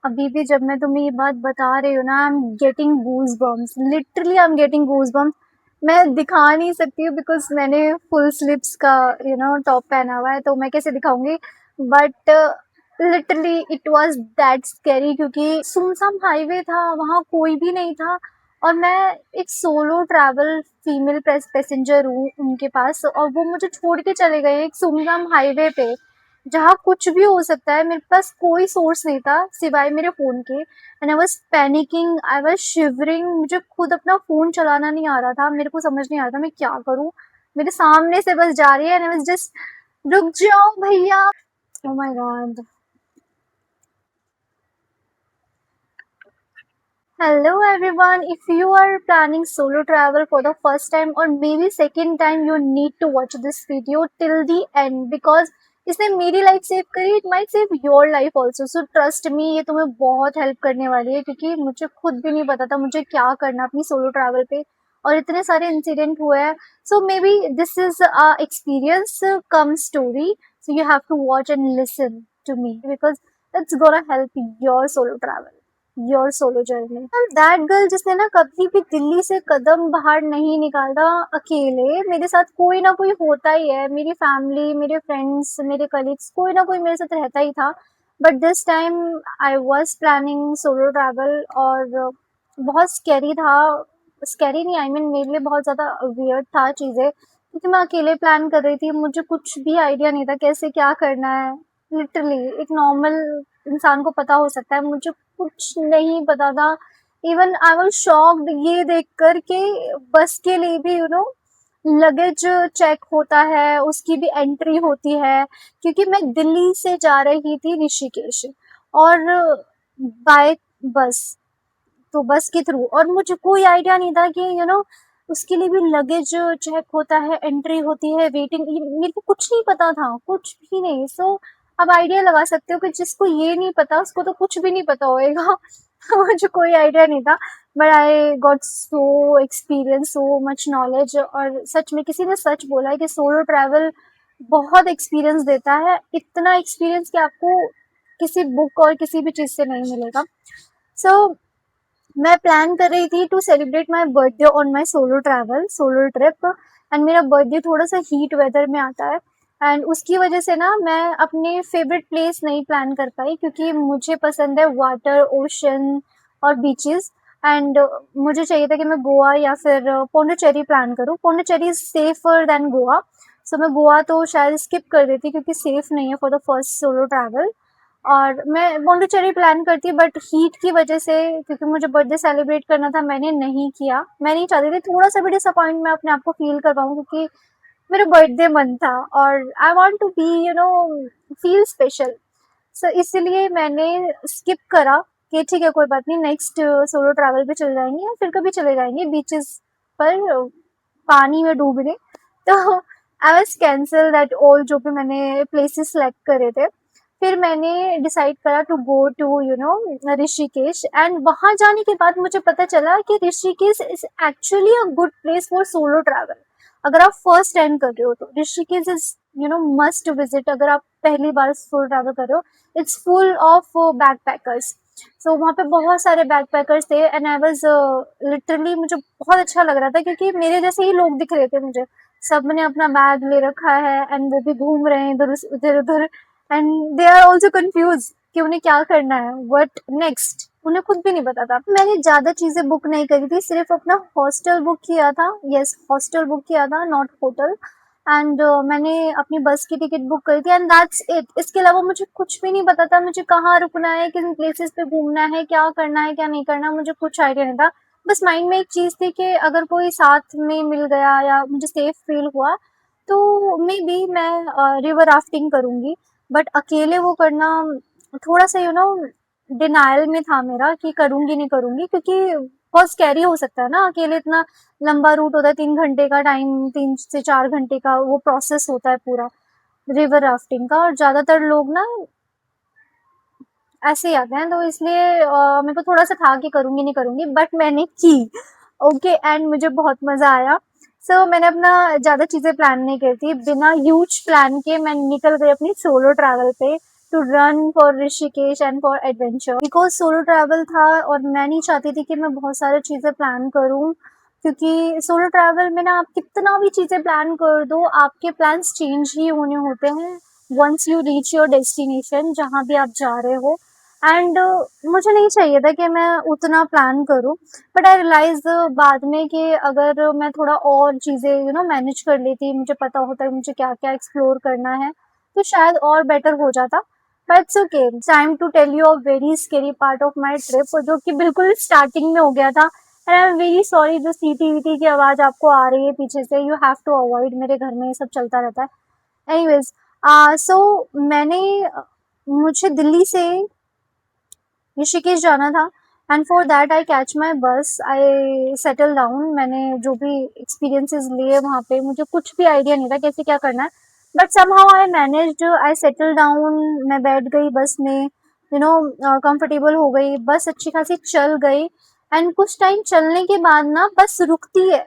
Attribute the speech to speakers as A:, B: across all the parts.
A: अभी भी जब मैं तुम्हें ये बात बता रही हूँ ना, I am getting goosebumps, literally I am getting goosebumps. मैं दिखा नहीं सकती हूँ बिकॉज मैंने फुल स्लीव्स का टॉप पहना हुआ है, तो मैं कैसे दिखाऊंगी। But literally it was that scary, क्योंकि सुनसान हाईवे था, वहाँ कोई भी नहीं था। और मैं एक सोलो ट्रैवल फीमेल पैसेंजर हूँ उनके पास, और वो मुझे छोड़ के चले गए एक सुनसान हाईवे पे, जहाँ कुछ भी हो सकता है। मेरे पास कोई सोर्स नहीं था सिवाय मेरे फ़ोन के, and I was panicking, I was shivering. मुझे खुद अपना फ़ोन चलाना नहीं आ रहा था, मेरे को समझ नहीं आ रहा था मैं क्या करूँ? मेरे सामने से बस जा रही है एंड आई वाज़ जस्ट, रुक जाओ भैया! Oh my God! Hello everyone, if you are planning solo travel for the first time or maybe second time, you need to watch this video till the end because इसने मेरी life save करी, it might save your life also. So trust me, ये तुम्हें बहुत help करने वाली है, क्योंकि मुझे खुद भी नहीं पता था मुझे क्या करना अपनी सोलो ट्रैवल पे, और इतने सारे इंसिडेंट हुए हैं। So maybe this is experience come story, so you have to watch and listen to me because it's gonna help your solo travel, your solo journey. That girl जिसने ना कभी भी दिल्ली से कदम बाहर नहीं निकाला अकेले। मेरे साथ कोई ना कोई होता ही है, मेरी फैमिली, मेरे फ्रेंड्स, मेरे कलीग्स, कोई ना कोई मेरे साथ रहता ही था। But this time I was planning solo travel, और बहुत स्कैरी था। स्कैरी नहीं, आई मीन मेरे लिए बहुत ज़्यादा वियर्ड था चीज़ें, क्योंकि मैं अकेले प्लान कर रही थी, मुझे कुछ भी आइडिया नहीं था कैसे क्या करना है। लिटरली एक नॉर्मल इंसान को पता हो सकता है, मुझे कुछ नहीं पता था। इवन आई वाज शॉक्ड ये देखकर के बस के लिए भी लगेज चेक होता है, उसकी भी एंट्री होती है, क्योंकि मैं दिल्ली से जा रही थी ऋषिकेश, और बाय बस, तो बस के थ्रू, और मुझे कोई आइडिया नहीं था कि उसके लिए भी लगेज चेक होता है, एंट्री होती है, वेटिंग, मेरे को कुछ नहीं पता था, कुछ भी नहीं। सो अब आइडिया लगा सकते हो कि जिसको ये नहीं पता उसको तो कुछ भी नहीं पता होएगा। मुझे कोई आइडिया नहीं था, but I got so experience, so much knowledge. और सच में किसी ने सच बोला है कि सोलो ट्रैवल बहुत एक्सपीरियंस देता है, इतना एक्सपीरियंस कि आपको किसी बुक और किसी भी चीज़ से नहीं मिलेगा। सो मैं प्लान कर रही थी to celebrate my birthday on my solo travel, solo trip. And मेरा बर्थडे थोड़ा सा हीट वेदर में आता है, एंड उसकी वजह से ना मैं अपने फेवरेट प्लेस नहीं प्लान कर पाई, क्योंकि मुझे पसंद है वाटर, ओशन और बीचेस। एंड मुझे चाहिए था कि मैं गोवा या फिर पौंडीचेरी प्लान करूँ। Pondicherry is safer than Goa, सो मैं गोवा तो शायद स्किप कर देती क्योंकि सेफ नहीं है for the first solo travel. और मैं पौंडीचेरी प्लान करती, बट हीट की वजह से, क्योंकि मुझे बर्थडे सेलिब्रेट करना था, मैंने नहीं किया। मैं नहीं चाहती थी थोड़ा सा भी डिसअपॉइंट मैं अपने आप को फील कर पाऊँ, क्योंकि मेरा बर्थडे मंथ था और I want to be feel special. So इसीलिए मैंने स्किप करा कि ठीक है कोई बात नहीं, नेक्स्ट सोलो ट्रैवल पे चले जाएंगे या फिर कभी चले जाएंगे बीचेस पर पानी में डूबने। तो I was cancel that all, जो भी मैंने प्लेसेस सेलेक्ट करे थे। फिर मैंने डिसाइड करा to go to Rishikesh, and वहां जाने के बाद मुझे पता चला कि Rishikesh is actually a good place for solo travel. अगर आप फर्स्ट टाइम कर रहे हो तो ऋषिकेश इज मस्ट विजिट। अगर आप पहली बार सोलो ट्रैवल कर रहे हो, इट्स फुल ऑफ बैकपैकर्स। सो वहाँ पे बहुत सारे बैकपैकर्स थे, एंड आई वाज लिटरली, मुझे बहुत अच्छा लग रहा था क्योंकि मेरे जैसे ही लोग दिख रहे थे मुझे। सब ने अपना बैग ले रखा है एंड वो भी घूम रहे हैं इधर इधर उधर, and they are also confuse कि उन्हें क्या करना है, व्हाट नेक्स्ट, उन्हें खुद भी नहीं पता था। मैंने ज्यादा चीजें बुक नहीं करी थी, सिर्फ अपना हॉस्टल बुक किया था। यस, हॉस्टल बुक किया था, नॉट होटल। एंड मैंने अपनी बस की टिकट बुक करी थी, एंड दैट्स इट। इसके अलावा मुझे कुछ भी नहीं पता था, मुझे कहाँ रुकना है, किन प्लेसेस पे घूमना है, क्या करना है क्या नहीं करना, मुझे कुछ आइडिया नहीं था। बस माइंड में एक चीज थी कि अगर कोई साथ में मिल गया या मुझे सेफ फील हुआ तो मे बी मैं रिवर राफ्टिंग करूंगी। बट अकेले वो करना थोड़ा सा डिनायल में था मेरा कि करूंगी नहीं करूंगी, क्योंकि बहुत स्कैरी हो सकता है ना अकेले। इतना लंबा रूट होता है, 3 घंटे का टाइम, 3 से 4 घंटे का वो प्रोसेस होता है पूरा रिवर राफ्टिंग का, और ज्यादातर लोग ना ऐसे ही आते हैं, तो इसलिए मेरे को थोड़ा सा था कि करूंगी नहीं करूंगी, बट मैंने की। ओके, एंड मुझे बहुत मजा आया। सो मैंने अपना ज्यादा चीजें प्लान नहीं करी थी, बिना ह्यूज प्लान के मैं निकल गई अपनी सोलो ट्रैवल पे। To run for Rishikesh and for adventure, because solo travel था और मैं नहीं चाहती थी कि मैं बहुत सारी चीज़ें प्लान करूँ, क्योंकि सोलो ट्रैवल में ना आप कितना भी चीज़ें प्लान कर दो, आपके प्लान्स चेंज ही होने होते हैं once you reach your destination, जहाँ भी आप जा रहे हो। एंड मुझे नहीं चाहिए था कि मैं उतना प्लान करूँ, बट आई रियलाइज बाद में कि अगर मैं थोड़ा और चीज़ें मैनेज कर लेती, मुझे पता होता है मुझे क्या क्या एक्सप्लोर करना है, तो शायद और बेटर हो जाता। But it's okay, time to tell you a very scary part of my trip, जो कि बिल्कुल स्टार्टिंग में हो गया था। And I am very sorry, जो सीटी वीटी की आवाज़ आपको आ रही है पीछे से, यू हैव टू अवॉइड, मेरे घर में ये सब चलता रहता है। एनीवेज, सो मैंने मुझे दिल्ली से ऋषिकेश जाना था, and for that I catch my बस, आई सेटल डाउन। मैंने जो भी एक्सपीरियंसेस लिए वहाँ पे, मुझे कुछ भी आइडिया नहीं था कैसे क्या करना है, but somehow I managed, I settle down. मैं बैठ गई बस में, कंफर्टेबल हो गई, बस अच्छी खासी चल गई। एंड कुछ टाइम चलने के बाद ना बस रुकती है,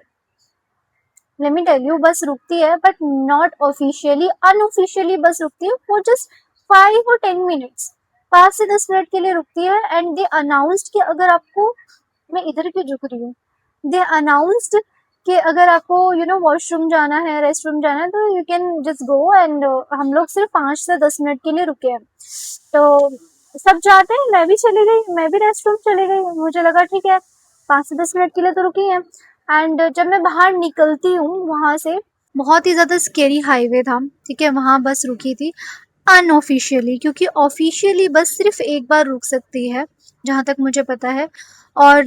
A: लेट मी टेल यू, बस रुकती है, बट नॉट ऑफिशियली, अनऑफिशियली बस रुकती है फॉर जस्ट 5 or 10 मिनट्स, 5 से 10 मिनट के लिए रुकती है। एंड दे अनाउंस्ड कि अगर आपको, मैं इधर क्यों झुक रही हूँ, दे अनाउंस्ड कि अगर आपको वॉशरूम जाना है, रेस्ट रूम जाना है, तो you can just go. And हम लोग सिर्फ 5 से 10 मिनट के लिए रुके हैं, तो सब जाते हैं, मैं भी चली गई, मैं भी रेस्ट रूम चली गई, मुझे लगा ठीक है 5 से 10 मिनट के लिए तो रुकी है। एंड जब मैं बाहर निकलती हूँ वहां से, बहुत ही ज्यादा स्केरी हाईवे था, ठीक है, वहां बस रुकी थी अनऑफिशियली, क्योंकि ऑफिशियली बस सिर्फ एक बार रुक सकती है जहाँ तक मुझे पता है। और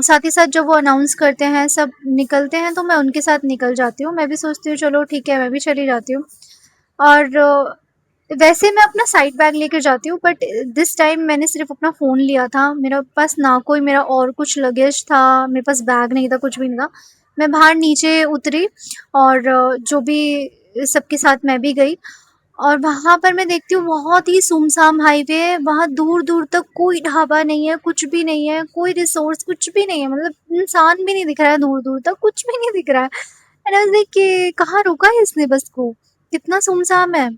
A: साथ ही साथ जब वो अनाउंस करते हैं सब निकलते हैं, तो मैं उनके साथ निकल जाती हूँ, मैं भी सोचती हूँ चलो ठीक है मैं भी चली जाती हूँ। और वैसे मैं अपना साइड बैग लेकर जाती हूँ, बट दिस टाइम मैंने सिर्फ अपना फ़ोन लिया था, मेरे पास ना कोई मेरा और कुछ लगेज था, मेरे पास बैग नहीं था, कुछ भी नहीं था। मैं बाहर नीचे उतरी और जो भी सबके साथ मैं भी गई, और वहाँ पर मैं देखती हूँ बहुत ही सुमसाम हाईवे है, वहाँ दूर दूर तक कोई ढाबा नहीं है, कुछ भी नहीं है, कोई रिसोर्स कुछ भी नहीं है, मतलब इंसान भी नहीं दिख रहा है, दूर दूर तक कुछ भी नहीं दिख रहा है। एंड आई वाज लाइक कि कहाँ रोका है इसने बस को, कितना सुमसाम है।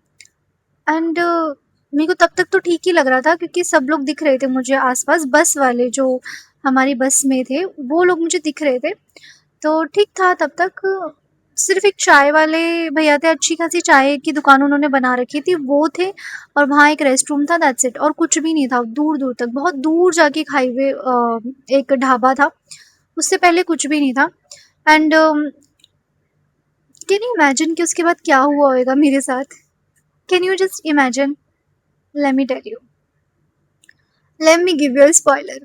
A: एंड मेरे को तब तक तो ठीक ही लग रहा था, क्योंकि सब लोग दिख रहे थे मुझे आसपास, बस वाले जो हमारी बस में थे वो लोग मुझे दिख रहे थे, तो ठीक था तब तक। सिर्फ एक चाय वाले भैया थे, अच्छी खासी चाय की दुकान उन्होंने बना रखी थी, वो थे, और वहाँ एक रेस्ट रूम था, दैट्स इट, और कुछ भी नहीं था। दूर दूर तक, बहुत दूर जाके एक हाईवे, एक ढाबा था, उससे पहले कुछ भी नहीं था। एंड कैन यू इमेजिन कि उसके बाद क्या हुआ होगा मेरे साथ? Can you just imagine? Let me tell you, let me give you a spoiler.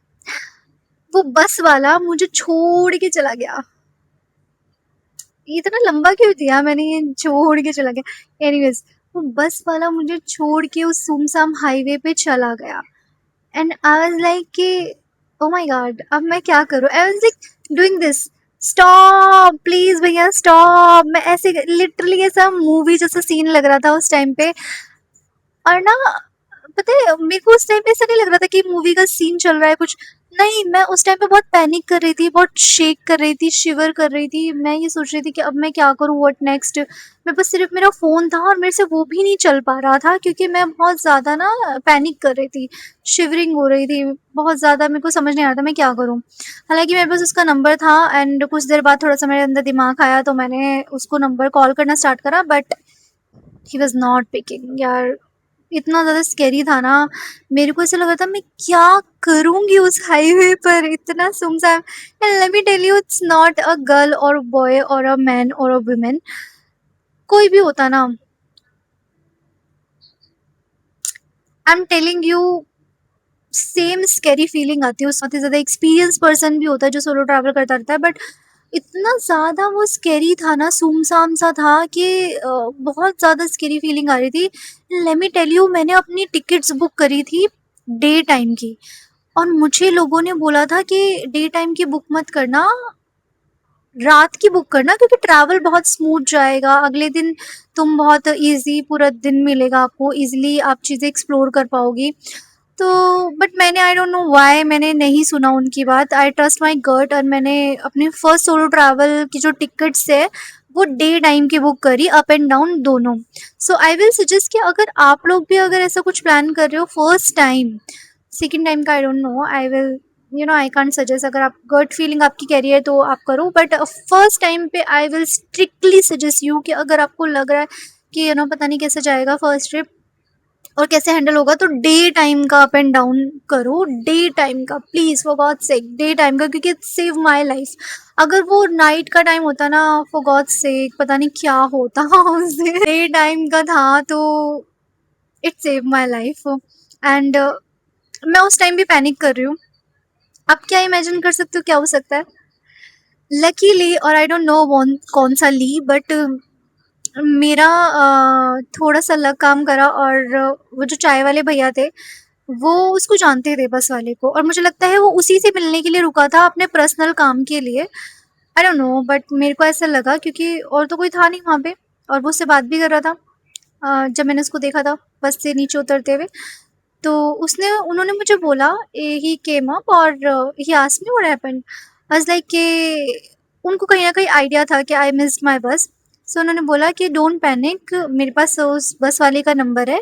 A: वो बस वाला मुझे छोड़ के चला गया। इतना लंबा क्यों दिया मैंने, ये छोड़ के चला गया। एनीवेज, वो बस वाला मुझे छोड़ के उस सुमसाम हाईवे पे चला गया। एंड आई वाज लाइक कि ओ माय गॉड, अब मैं क्या करूं? I was like doing this, stop please भैया स्टॉप। मैं ऐसे लिटरली ऐसा मूवी जैसा सीन लग रहा था उस टाइम पे। और ना, पता है मेरे को उस टाइम पे ऐसा नहीं लग रहा था कि मूवी का सीन चल रहा है कुछ, नहीं, मैं उस टाइम पे बहुत पैनिक कर रही थी, बहुत शेक कर रही थी, शिवर कर रही थी। मैं ये सोच रही थी कि अब मैं क्या करूँ, व्हाट नेक्स्ट। मेरे पास सिर्फ मेरा फ़ोन था और मेरे से वो भी नहीं चल पा रहा था, क्योंकि मैं बहुत ज़्यादा ना पैनिक कर रही थी, शिवरिंग हो रही थी बहुत ज़्यादा, मेरे को समझ नहीं आ रहा था मैं क्या करूँ। हालांकि मेरे पास उसका नंबर था, एंड कुछ देर बाद थोड़ा सा मेरे अंदर दिमाग आया, तो मैंने उसको नंबर कॉल करना स्टार्ट करा, but he was not picking यार। इतना ज़्यादा स्कैरी था ना, मेरे को ऐसा लग रहा था मैं क्या करूँगी उस हाईवे पर, इतना सुनसान। And let me tell you, it's not a girl और बॉय और अ मैन और अ वुमेन, कोई भी होता ना, I am telling you, same scary feeling आती है। बहुत ही ज़्यादा एक्सपीरियंस पर्सन भी होता है जो सोलो ट्रैवल करता रहता है, बट इतना ज़्यादा वो स्कैरी था ना, सुमसाम सा था कि बहुत ज़्यादा स्कैरी फीलिंग आ रही थी। लेट मी टेल यू, मैंने अपनी टिकट्स बुक करी थी डे टाइम की, और मुझे लोगों ने बोला था कि डे टाइम की बुक मत करना, रात की बुक करना, क्योंकि ट्रैवल बहुत स्मूथ जाएगा, अगले दिन तुम बहुत इजी पूरा दिन मिलेगा आपको, इजीली आप चीज़ें एक्सप्लोर कर पाओगी। तो बट मैंने, आई डोंट नो व्हाई, मैंने नहीं सुना उनकी बात। आई ट्रस्ट माय गट, और मैंने अपनी फर्स्ट सोलो ट्रैवल की जो टिकट्स है वो डे टाइम की बुक करी, अप एंड डाउन दोनों। सो आई विल सजेस्ट कि अगर आप लोग भी अगर ऐसा कुछ प्लान कर रहे हो फर्स्ट टाइम, सेकंड टाइम का आई don't no, I will I can't suggest. अगर आप गट फीलिंग आपकी कह रही है तो आप करो, बट फर्स्ट टाइम पे I will strictly suggest you कि अगर आपको लग रहा है कि पता नहीं कैसे जाएगा फर्स्ट ट्रिप और कैसे हैंडल होगा, तो डे टाइम का अप एंड डाउन करो, डे टाइम का please, for God sake day time का, क्योंकि इट सेव माय लाइफ। अगर वो नाइट का टाइम होता ना, फॉर गॉड सेक पता नहीं क्या होता उससे, डे टाइम का था तो it save my life. And मैं उस टाइम भी पैनिक कर रही हूँ। आप क्या इमेजिन कर सकते हो क्या हो सकता है? लकीली, और आई डोंट नो कौन सा ली, बट मेरा थोड़ा सा लक काम करा, और वो जो चाय वाले भैया थे वो उसको जानते थे बस वाले को, और मुझे लगता है वो उसी से मिलने के लिए रुका था अपने पर्सनल काम के लिए। आई डोंट नो, बट मेरे को ऐसा लगा क्योंकि और तो कोई था नहीं वहाँ पे, और वो उससे बात भी कर रहा था जब मैंने उसको देखा था बस से नीचे उतरते हुए। तो उसने उन्होंने मुझे बोला, ही केम अप और he asked me what happened. I was like कि उनको कहीं ना कहीं आइडिया था कि आई मिस्ड माय बस। सो उन्होंने बोला कि डोंट पैनिक, मेरे पास उस बस वाले का नंबर है,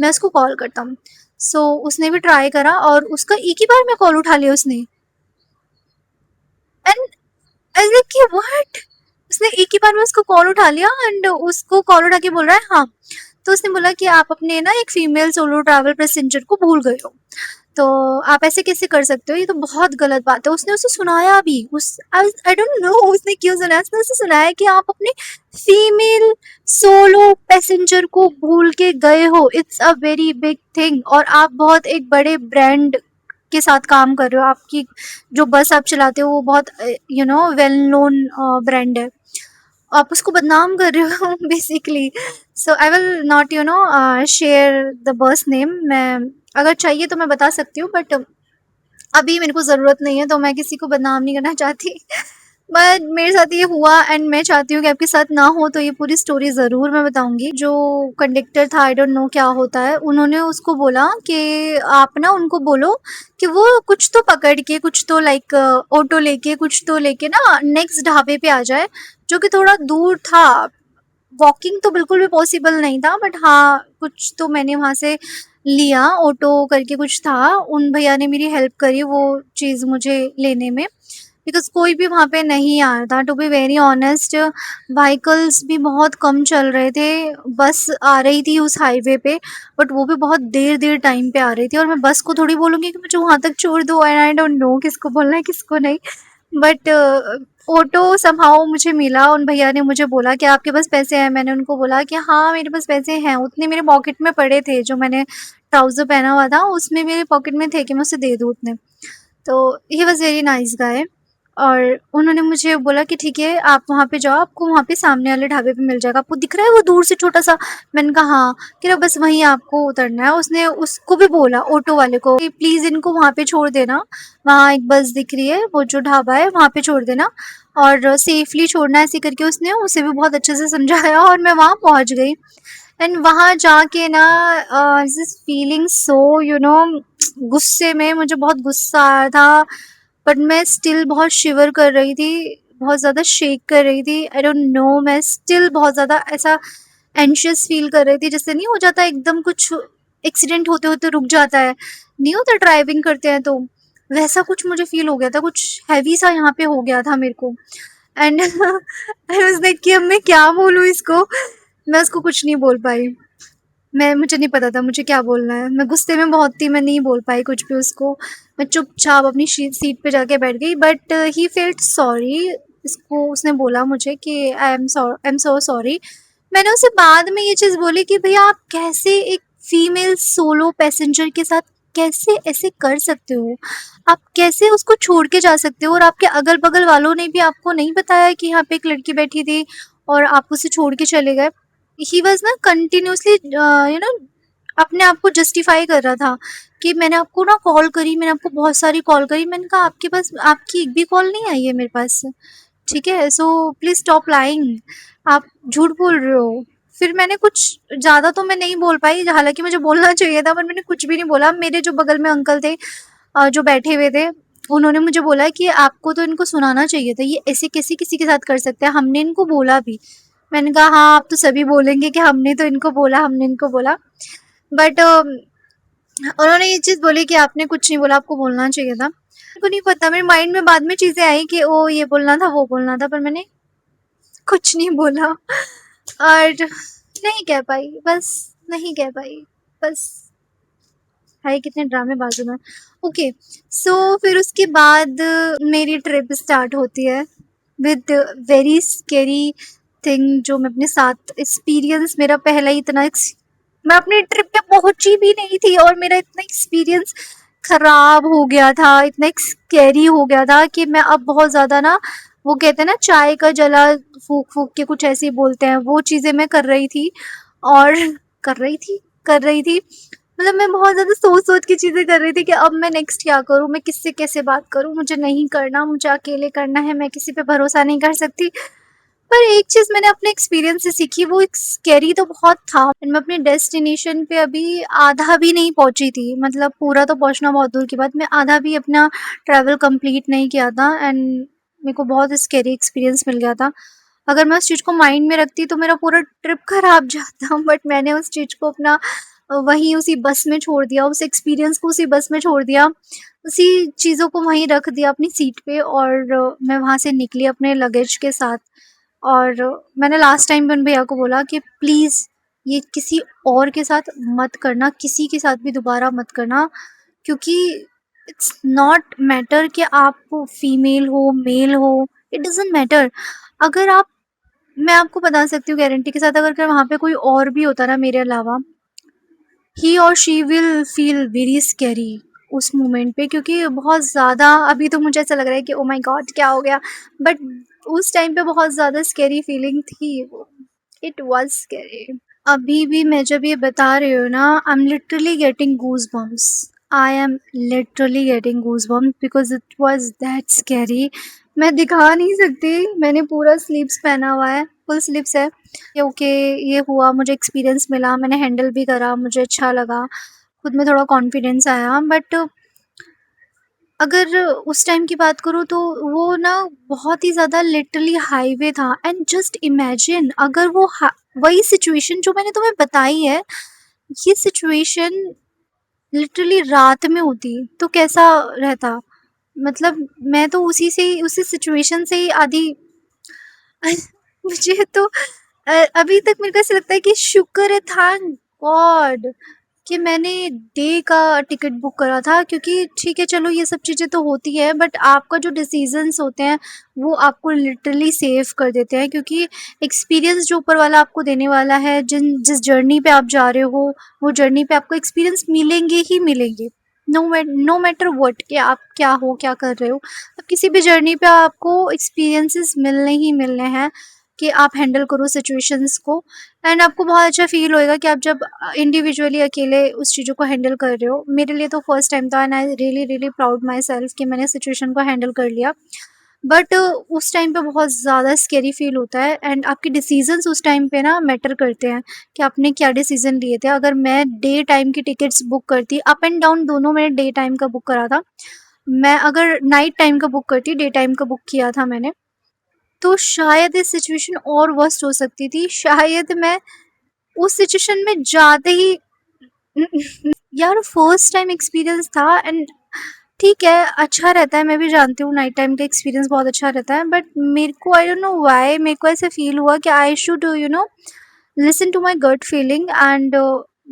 A: मैं उसको कॉल करता हूँ। सो उसने भी ट्राई करा और उसका एक ही बार में कॉल उठा लिया उसने। एंड आई वाज लाइक कि व्हाट, उसने एक ही बार में उसको कॉल उठा लिया, एंड उसको कॉल उठा के बोल रहा है हाँ। तो उसने बोला कि आप अपने ना एक फीमेल सोलो ट्रैवल पैसेंजर को भूल गए हो, तो आप ऐसे कैसे कर सकते हो, ये तो बहुत गलत बात है। उसने उसे सुनाया भी, उस आई डोंट नो उसने क्यों सुनाया, उसने उसे सुनाया कि आप अपने फीमेल सोलो पैसेंजर को भूल के गए हो, it's a very big thing, और आप बहुत एक बड़े ब्रांड के साथ काम कर रहे हो, आपकी जो बस आप चलाते हो वो बहुत वेल नोन ब्रांड है, आप उसको बदनाम कर रहे हो basically. So I will not share the bus name. मैं अगर चाहिए तो मैं बता सकती हूँ, बट अभी मेरे को ज़रूरत नहीं है, तो मैं किसी को बदनाम नहीं करना चाहती। बट मेरे साथ ये हुआ, एंड मैं चाहती हूँ कि आपके साथ ना हो, तो ये पूरी स्टोरी ज़रूर मैं बताऊंगी। जो कंडक्टर था, आई डोंट नो क्या होता है, उन्होंने उसको बोला कि आप ना उनको बोलो कि वो कुछ तो पकड़ के, कुछ तो लाइक ऑटो लेके, कुछ तो लेके ना नेक्स्ट ढाबे पे आ जाए, जो कि थोड़ा दूर था। वॉकिंग तो बिल्कुल भी पॉसिबल नहीं था, बट हाँ कुछ तो मैंने वहाँ से लिया, ऑटो करके कुछ था, उन भैया ने मेरी हेल्प करी वो चीज़ मुझे लेने में, बिकॉज कोई भी वहाँ पे नहीं आ रहा था, to be very honest. Vehicles भी बहुत कम चल रहे थे, बस आ रही थी उस हाईवे पे, बट वो भी बहुत देर देर टाइम पे आ रही थी, और मैं बस को थोड़ी बोलूँगी कि मुझे वहाँ तक छोड़ दो, एंड आई डोंट नो किसको बोलना है किसको नहीं। बट ऑटो समहाउ मुझे मिला, उन भैया ने मुझे बोला कि आपके पास पैसे हैं, मैंने उनको बोला कि हाँ मेरे पास पैसे हैं, उतने मेरे पॉकेट में पड़े थे, जो मैंने ट्राउज़र पहना हुआ था उसमें मेरे पॉकेट में थे कि मैं उसे दे दूँ उतने। तो he was very nice guy, और उन्होंने मुझे बोला कि ठीक है आप वहाँ पे जाओ, आपको वहाँ पे सामने वाले ढाबे पे मिल जाएगा, आपको दिख रहा है वो दूर से छोटा सा। मैंने कहा हाँ, कह रहा बस वहीं आपको उतरना है। उसने उसको भी बोला ऑटो वाले को कि प्लीज़ इनको वहाँ पे छोड़ देना, वहाँ एक बस दिख रही है, वो जो ढाबा है वहाँ पे छोड़ देना, और सेफली छोड़ना, ऐसे करके उसने उसे भी बहुत अच्छे से समझाया, और मैं वहाँ पहुँच गई। एंड वहाँ जाके ना दिस फीलिंग सो गुस्से में, मुझे बहुत गुस्सा आ रहा था, बट मैं स्टिल बहुत शिवर कर रही थी, बहुत ज़्यादा शेक कर रही थी। आई डोंट नो, मैं स्टिल बहुत ज़्यादा ऐसा एंशियस फील कर रही थी, जैसे नहीं हो जाता एकदम कुछ एक्सीडेंट होते होते रुक जाता है, नहीं होता ड्राइविंग करते हैं तो, वैसा कुछ मुझे फील हो गया था, कुछ हैवी सा यहाँ पे हो गया था मेरे को। एंड आई वाज लाइक कि अब मैं क्या बोलूँ इसको, मैं उसको कुछ नहीं बोल पाई। मुझे नहीं पता था मुझे क्या बोलना है, मैं गुस्से में बहुत थी, मैं नहीं बोल पाई कुछ भी उसको। मैं चुपचाप अपनी सीट पे जाके बैठ गई, बट ही फेल्ट सॉरी। इसको उसने बोला मुझे कि आई एम सो सॉरी। मैंने उसे बाद में ये चीज़ बोली कि भैया आप कैसे एक फीमेल सोलो पैसेंजर के साथ कैसे ऐसे कर सकते हो, आप कैसे उसको छोड़ के जा सकते हो, और आपके अगल बगल वालों ने भी आपको नहीं बताया कि यहाँ पे एक लड़की बैठी थी और आप उसे छोड़ के चले गए। ही वॉज ना कंटिन्यूसली अपने आप को जस्टिफाई कर रहा था कि मैंने आपको ना कॉल करी, मैंने आपको बहुत सारी कॉल करी। मैंने कहा आपके पास आपकी एक भी कॉल नहीं आई है मेरे पास, ठीक है, सो प्लीज़ स्टॉप लाइंग, आप झूठ बोल रहे हो। फिर मैंने कुछ ज़्यादा तो मैं नहीं बोल पाई, हालांकि मुझे बोलना चाहिए था, पर मैंने कुछ भी नहीं बोला। मेरे जो बगल में अंकल थे जो बैठे हुए थे, उन्होंने मुझे बोला कि आपको तो इनको सुनाना चाहिए था, ये ऐसे कैसे किसी के साथ कर सकते हैं, हमने इनको बोला भी। मैंने कहा हाँ, आप तो सभी बोलेंगे कि हमने तो इनको बोला, हमने इनको बोला। बट उन्होंने ये चीज़ बोली कि आपने कुछ नहीं बोला, आपको बोलना चाहिए था। मेरे को नहीं पता, मेरे माइंड में बाद में चीज़ें आई कि ओ ये बोलना था, वो बोलना था, पर मैंने कुछ नहीं बोला और नहीं कह पाई, बस नहीं कह पाई, बस। हाय कितने ड्रामेबाज हूँ मैं। ओके, सो फिर उसके बाद मेरी ट्रिप स्टार्ट होती है विद वेरी स्केरी थिंग जो मैं अपने साथ एक्सपीरियंस, मेरा पहला ही इतना मैं अपनी ट्रिप पे पहुंची भी नहीं थी और मेरा इतना एक्सपीरियंस खराब हो गया था, इतना स्कैरी हो गया था कि मैं अब बहुत ज़्यादा ना, वो कहते हैं ना चाय का जला फूक फूक के कुछ ऐसे ही बोलते हैं, वो चीज़ें मैं कर रही थी। और कर रही थी मतलब मैं बहुत ज़्यादा सोच-सोच के चीज़ें कर रही थी कि अब मैं नेक्स्ट क्या करूँ? मैं किससे कैसे बात करूँ? मुझे नहीं करना, मुझे अकेले करना है, मैं किसी पे भरोसा नहीं कर सकती। पर एक चीज़ मैंने अपने एक्सपीरियंस से सीखी, वो एक स्कैरी तो बहुत था। मैं अपने डेस्टिनेशन पे अभी आधा भी नहीं पहुँची थी, मतलब पूरा तो पहुँचना बहुत दूर की बात, मैं आधा भी अपना ट्रैवल कंप्लीट नहीं किया था एंड मेरे को बहुत स्कैरी एक्सपीरियंस मिल गया था। अगर मैं उस चीज़ को माइंड में रखती तो मेरा पूरा ट्रिप खराब जाता, बट मैंने उस चीज़ को अपना वहीं उसी बस में छोड़ दिया, उस एक्सपीरियंस को उसी बस में छोड़ दिया, उसी चीज़ों को वहीं रख दिया अपनी सीट पे और मैं वहाँ से निकली अपने लगेज के साथ। और मैंने लास्ट टाइम भी उन भैया को बोला कि प्लीज़ ये किसी और के साथ मत करना, किसी के साथ भी दोबारा मत करना, क्योंकि इट्स नॉट मैटर कि आप फीमेल हो, मेल हो, इट डज़न्ट मैटर। अगर आप मैं आपको बता सकती हूँ गारंटी के साथ, अगर वहाँ पे कोई और भी होता ना मेरे अलावा, ही और she will feel very scary उस मोमेंट पे, क्योंकि बहुत ज़्यादा अभी तो मुझे ऐसा लग रहा है कि ओ माय गॉड क्या हो गया, बट उस टाइम पे बहुत ज़्यादा स्कैरी फीलिंग थी वो, इट वाज स्कैरी। अभी भी मैं जब ये बता रही हूँ ना, I am literally getting goosebumps, I am literally getting goosebumps because it was that scary. मैं दिखा नहीं सकती, मैंने पूरा स्लीव्स पहना हुआ है, फुल स्लीव्स है। ये ओके, ये हुआ, मुझे एक्सपीरियंस मिला, मैंने हैंडल भी करा, मुझे अच्छा लगा, खुद में थोड़ा कॉन्फिडेंस आया। बट अगर उस टाइम की बात करूँ तो वो ना बहुत ही ज़्यादा लिटरली हाईवे था एंड जस्ट इमेजिन अगर वो वही सिचुएशन जो मैंने तुम्हें बताई है, ये सिचुएशन लिटरली रात में होती तो कैसा रहता। मतलब मैं तो उसी सिचुएशन से ही आधी मुझे तो अभी तक मेरे को ऐसा लगता है कि शुक्र है, थैंक गॉड कि मैंने डे का टिकट बुक करा था, क्योंकि ठीक है चलो ये सब चीज़ें तो होती है, बट आपका जो डिसीजंस होते हैं वो आपको लिटरली सेव कर देते हैं, क्योंकि एक्सपीरियंस जो ऊपर वाला आपको देने वाला है, जिस जर्नी पे आप जा रहे हो, वो जर्नी पे आपको एक्सपीरियंस मिलेंगे ही मिलेंगे। नो मैटर व्हाट कि आप क्या हो, क्या कर रहे हो, अब किसी भी जर्नी पे आपको एक्सपीरियंसेस मिलने ही मिलने हैं कि आप हैंडल करो सिचुएशंस को। एंड आपको बहुत अच्छा फ़ील होएगा कि आप जब इंडिविजुअली अकेले उस चीज़ों को हैंडल कर रहे हो। मेरे लिए तो फर्स्ट टाइम था and I really really proud my self कि मैंने सिचुएशन को हैंडल कर लिया। बट उस टाइम पे बहुत ज़्यादा स्केरी फ़ील होता है एंड आपके डिसीजंस उस टाइम पे ना मैटर करते हैं कि आपने क्या डिसीजन लिए थे। अगर मैं डे टाइम की टिकट्स बुक करती, अप एंड डाउन दोनों मैंने डे टाइम का बुक करा था, मैं अगर नाइट टाइम का बुक करती, डे टाइम का बुक किया था मैंने, तो शायद ये सिचुएशन और वर्स्ट हो सकती थी। शायद मैं उस सिचुएशन में जाते ही यार फर्स्ट टाइम एक्सपीरियंस था एंड ठीक है, अच्छा रहता है, मैं भी जानती हूँ नाइट टाइम का एक्सपीरियंस बहुत अच्छा रहता है, बट मेरे को आई डोंट नो व्हाई मेरे को ऐसा फ़ील हुआ कि I should listen to my gut feeling and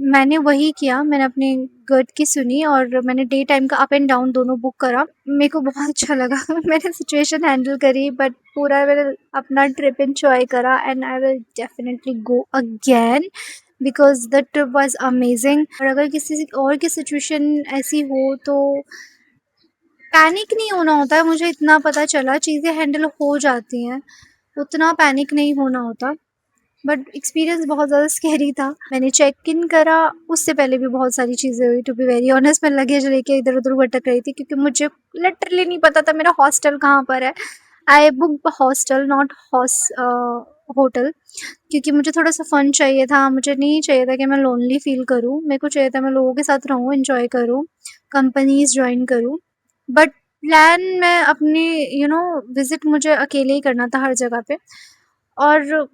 A: मैंने वही किया, मैंने अपनी गट की सुनी और मैंने डे टाइम का अप एंड डाउन दोनों बुक करा। मेरे को बहुत अच्छा लगा मैंने सिचुएशन हैंडल करी, बट पूरा मैंने अपना ट्रिप एन्जॉय करा and I will definitely go again because the trip was amazing. और अगर किसी और की सिचुएशन ऐसी हो तो पैनिक नहीं होना होता है, मुझे इतना पता चला, चीज़ें हैंडल हो जाती हैं, उतना पैनिक नहीं होना होता। बट एक्सपीरियंस बहुत ज़्यादा स्कैरी था। मैंने चेक इन करा, उससे पहले भी बहुत सारी चीज़ें हुई, टू बी वेरी ऑनेस्ट मैं लगेज लेके इधर-उधर भटक रही थी क्योंकि मुझे लिटरली नहीं पता था मेरा हॉस्टल कहाँ पर है। आई बुक्ड हॉस्टल नॉट होटल, क्योंकि मुझे थोड़ा-सा फ़न चाहिए था, मुझे नहीं चाहिए था कि मैं लोनली फ़ील करूँ, मेरे को चाहिए था मैं लोगों के साथ रहूँ, एन्जॉय करूँ, कंपनीज़ जॉइन करूँ। बट प्लान मैं अपनी विजिट मुझे अकेले ही करना था हर जगह पे। और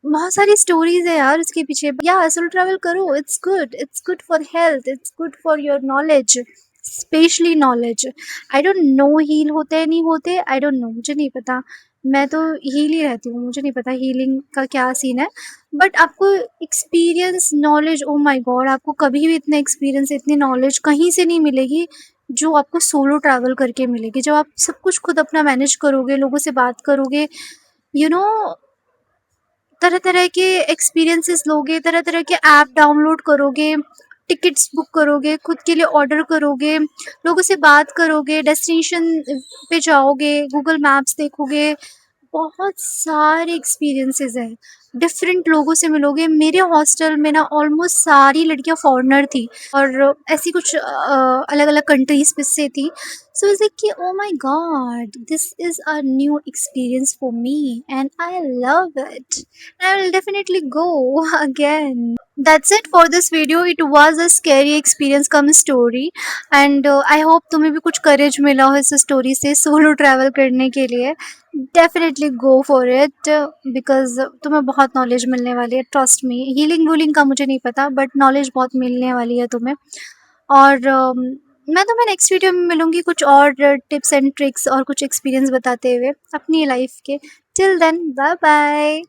A: बहुत सारी स्टोरीज है यार उसके पीछे। या सोलो ट्रैवल करो, it's good for health, it's good for your knowledge, specially knowledge. I don't know heal होते हैं नहीं होते, आई डोंट नो, मुझे नहीं पता। मैं तो हील ही रहती हूँ, मुझे नहीं पता हीलिंग का क्या सीन है। बट आपको experience, knowledge, oh my God, आपको कभी भी इतना एक्सपीरियंस, इतनी नॉलेज कहीं से नहीं मिलेगी जो आपको सोलो ट्रैवल करके मिलेगी। जब आप सब कुछ खुद अपना मैनेज करोगे, लोगों से बात करोगे, यू नो तरह तरह के एक्सपीरियंसेस लोगे, तरह तरह के ऐप डाउनलोड करोगे, टिकट्स बुक करोगे, खुद के लिए ऑर्डर करोगे, लोगों से बात करोगे, डेस्टिनेशन पे जाओगे, गूगल मैप्स देखोगे, बहुत सारे एक्सपीरियंसेस हैं। डिफरेंट लोगों से मिलोगे। मेरे हॉस्टल में ना ऑलमोस्ट सारी लड़कियां फॉरेनर थी और ऐसी कुछ अलग अलग कंट्रीज से थी। सो इट्स लाइक कि oh my God, this is a new experience for me and I love it. I will definitely go again. That's it for this video. It was a scary experience come story and I hope तुम्हें भी कुछ courage मिला हो इस story से solo travel करने के लिए। Definitely go for it because तुम्हें बहुत knowledge मिलने वाली है, trust me। healing वूलिंग का मुझे नहीं पता but knowledge बहुत मिलने वाली है तुम्हें। और मैं तुम्हें नेक्स्ट वीडियो में मिलूंगी कुछ और टिप्स एंड ट्रिक्स और कुछ एक्सपीरियंस बताते हुए अपनी लाइफ के। Till then bye bye.